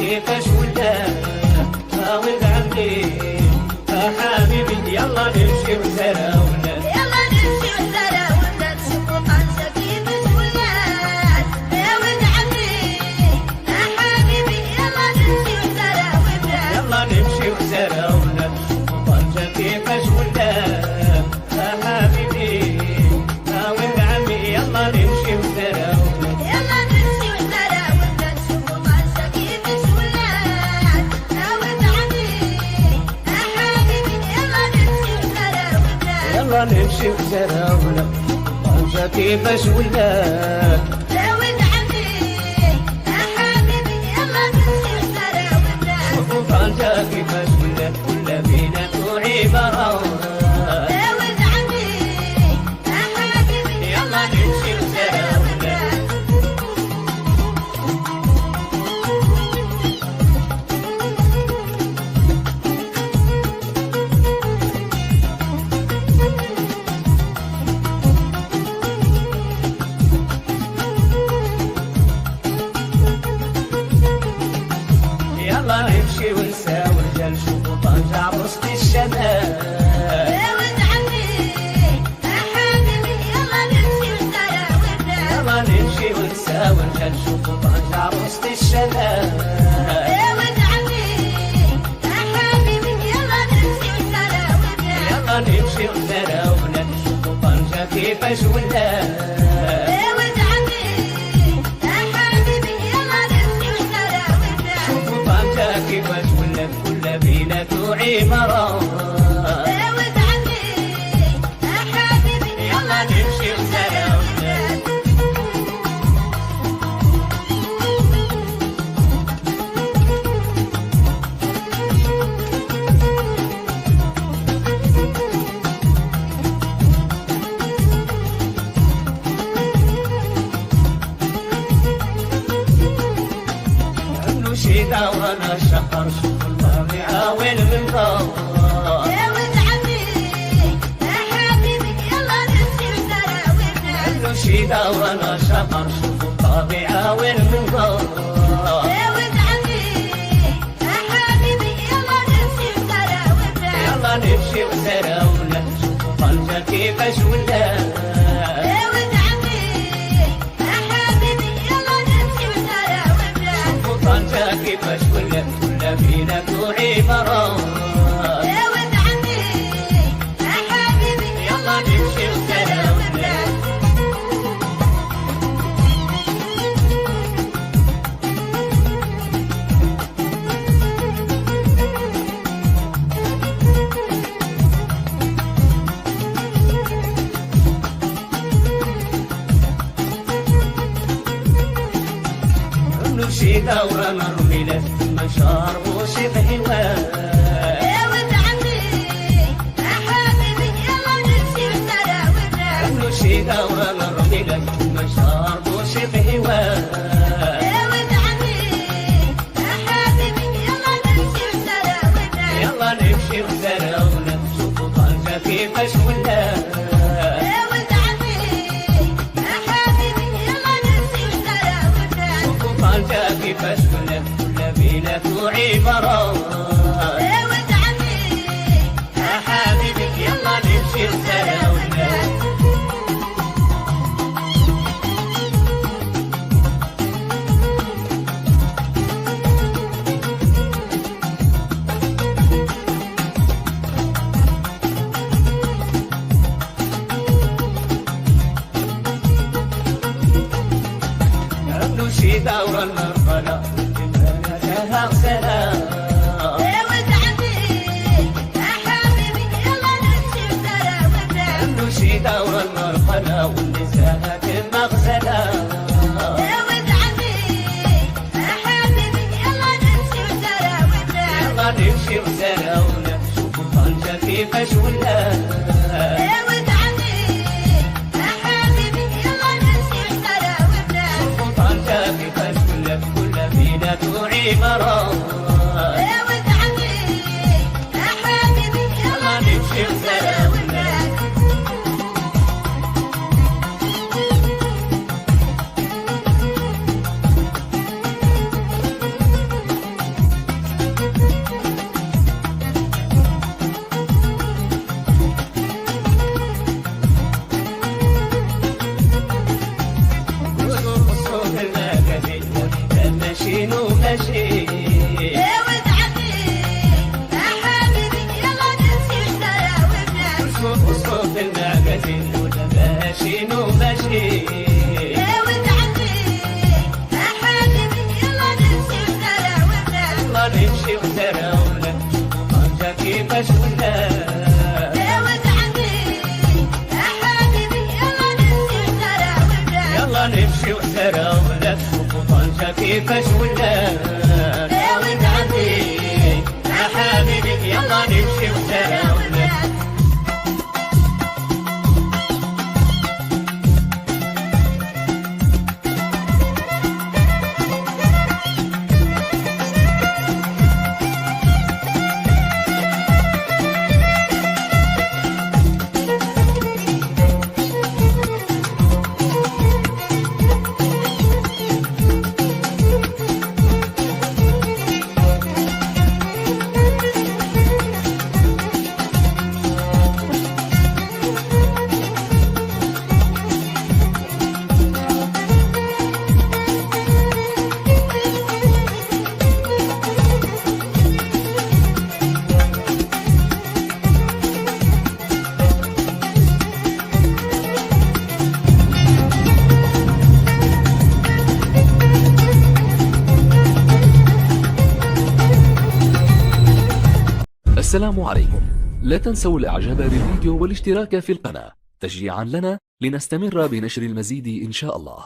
كيفاش ولا ولد عمي حبيبي يلا نمشي وسراونا يلا نمشي وسراونا نشوفو طنجة كيفاش ولات يا ولد عمي حبيبي يلا نمشي وسراونا يلا نمشي وسراونا نشوفو طنجة كيفاش ولا حبيبي ولد عمي يلا نمشي وسراونا يلا نمشي وسراونا نشوفو طنجة كيفاش ولات يا ولد عمي حبيبي يلا نمشي وسراونا يلا نمشي وسراونا طنجة كيفاش ولا يا ولد عمي حبيبي يلا نمشي وسراونا شوفوا طنجة كيفاش ولا بينا عبارة يا ولد عمي حبيبي يلا نمشي وسراونا يلا نمشي ونساوي رجال شوفوا طنجة وسط الشباب يا ولد عمي حبيبي يلا نمشي وسراونا يلا نمشي ونساوي رجال شوفوا طنجة وسط الشباب يا ولد عمي حبيبي يلا نمشي وسراونا يلا نمشي وسراونا نشوفوا طنجة كيفاش ولا يا ولد عمي حبيبي يلا نمشي وسراونا شوفوا طنجة كيفاش ولا بينا عبارة يا ولد عمي حبيبي يلا نمشي وسراونا نشيدة وانا شقر شوف الطبيعة وين من فوق يا ولد عمي حبيبي يلا نمشي وسراونا نشيدة وانا شقر شوف الطبيعة وين من فوق يا ولد عمي حبيبي يلا نمشي وسراونا يلا نمشي وسراونا نشوفوا طنجة كيفاش ولا يا ولد عمي حبيبي يلا نمشي وسراونا شوفوا طنجة كيفاش ولا بينا عبارة يا ولد عمي حبيبي يلا نمشي وسراونا نشيدة وانا رميلة مشار وشيخ حلوان يا ولد عمي حبيبي يلا نمشي وسراونا نشيدة وانا رميلة مشار وشيخ حلوان يا ولد عمي حبيبي يلا نمشي وسراونا يلا نمشي وسراونا شوفوا طنجة كيفاش ولا يا ولد عمي حبيبي يلا نمشي وسراونا شوفوا طنجة كيفاش ولا بينا عبارة يا ولد عمي حبيبي يلا نمشي وسراونا نشيدة وانا رميلة لها سلام يا ولد عمي حبيبي يلا نمشي وسراونا نشيدة وانا رميلة والنساء مغسلة يا ولد عمي حبيبي يلا نمشي وسراونا يلا نمشي وسراونا شوفوا طنجة كيفاش ولا يا ولد عمي حبيبي يلا نمشي وسراونا شوفوا طنجة كيفاش ولا بينا عبارة يا ولد عمي حبيبي يلا نمشي وسراونا ولاد يا ولد عمي يا حبيبي يلا نمشي وتراونا. السلام عليكم. لا تنسوا الاعجاب بالفيديو والاشتراك في القناة تشجيعا لنا لنستمر بنشر المزيد إن شاء الله.